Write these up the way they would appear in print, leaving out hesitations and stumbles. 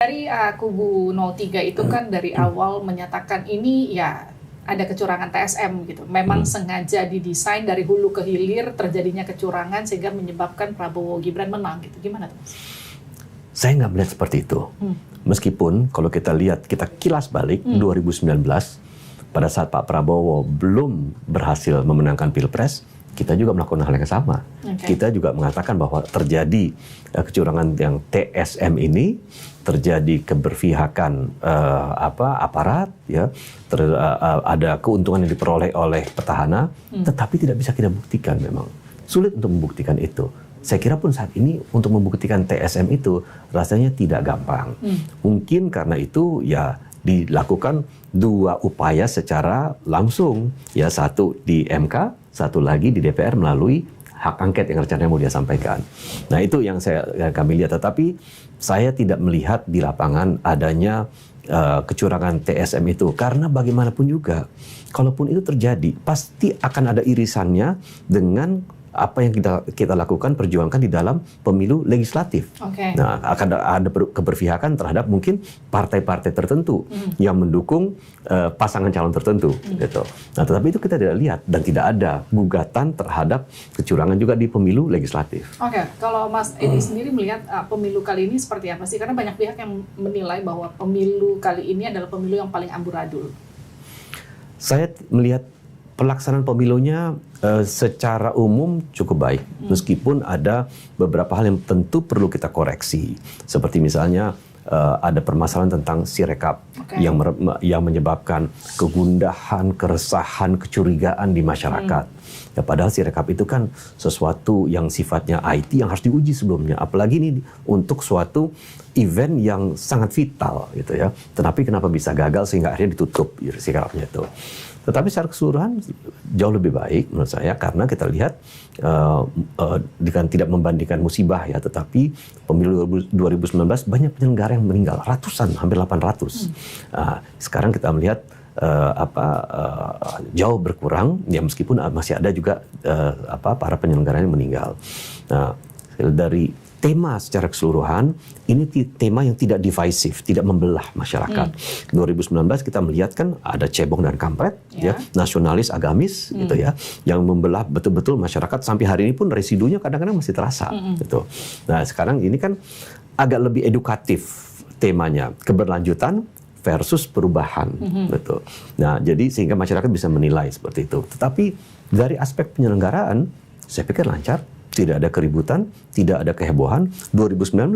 Dari kubu 03 itu kan dari awal menyatakan ini ya ada kecurangan TSM gitu. Memang sengaja didesain dari hulu ke hilir terjadinya kecurangan sehingga menyebabkan Prabowo Gibran menang gitu. Gimana tuh, Mas? Saya nggak melihat seperti itu. Meskipun kalau kita lihat, kita kilas balik 2019, pada saat Pak Prabowo belum berhasil memenangkan Pilpres, kita juga melakukan hal yang sama. Kita juga mengatakan bahwa terjadi kecurangan yang TSM ini, terjadi keberpihakan aparat, ya, ada keuntungan yang diperoleh oleh petahana, tetapi tidak bisa kita buktikan memang. Sulit untuk membuktikan itu. Saya kira pun saat ini untuk membuktikan TSM itu rasanya tidak gampang. Mungkin karena itu ya dilakukan dua upaya secara langsung, ya, satu di MK, satu lagi di DPR melalui hak angket yang rencananya mau dia sampaikan. Nah, itu yang kami lihat, tetapi saya tidak melihat di lapangan adanya kecurangan TSM itu, karena bagaimanapun juga kalaupun itu terjadi pasti akan ada irisannya dengan apa yang kita lakukan, perjuangkan di dalam pemilu legislatif. Nah, akan ada keberpihakan terhadap mungkin partai-partai tertentu yang mendukung pasangan calon tertentu, gitu. Nah, tetapi itu kita tidak lihat dan tidak ada gugatan terhadap kecurangan juga di pemilu legislatif. Kalau Mas Edi sendiri melihat pemilu kali ini seperti apa sih? Karena banyak pihak yang menilai bahwa pemilu kali ini adalah pemilu yang paling amburadul. Saya melihat pelaksanaan pemilunya secara umum cukup baik, meskipun ada beberapa hal yang tentu perlu kita koreksi, seperti misalnya ada permasalahan tentang Sirekap yang menyebabkan kegundahan, keresahan, kecurigaan di masyarakat. Ya, padahal Sirekap itu kan sesuatu yang sifatnya IT yang harus diuji sebelumnya, apalagi ini untuk suatu event yang sangat vital, gitu ya. Tetapi kenapa bisa gagal sehingga akhirnya ditutup Sirekapnya itu. Tetapi secara keseluruhan jauh lebih baik menurut saya, karena kita lihat dengan tidak membandingkan musibah, ya, tetapi pemilu 2019 banyak penyelenggara yang meninggal, ratusan, hampir 800. Sekarang kita melihat jauh berkurang, ya, meskipun masih ada juga para penyelenggara yang meninggal. Nah, dari tema secara keseluruhan, ini tema yang tidak divisif, tidak membelah masyarakat. 2019 kita melihat kan ada cebong dan kampret, ya, nasionalis, agamis, gitu ya, yang membelah betul-betul masyarakat sampai hari ini pun residunya kadang-kadang masih terasa, gitu. Nah, sekarang ini kan agak lebih edukatif temanya, keberlanjutan versus perubahan, betul. Nah, jadi sehingga masyarakat bisa menilai seperti itu. Tetapi dari aspek penyelenggaraan, saya pikir lancar. Tidak ada keributan, tidak ada kehebohan. 2019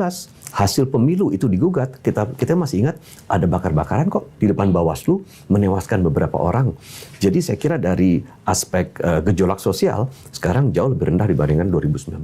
hasil pemilu itu digugat, kita masih ingat ada bakar-bakaran kok di depan Bawaslu, menewaskan beberapa orang. Jadi saya kira dari aspek gejolak sosial sekarang jauh lebih rendah dibandingkan 2019.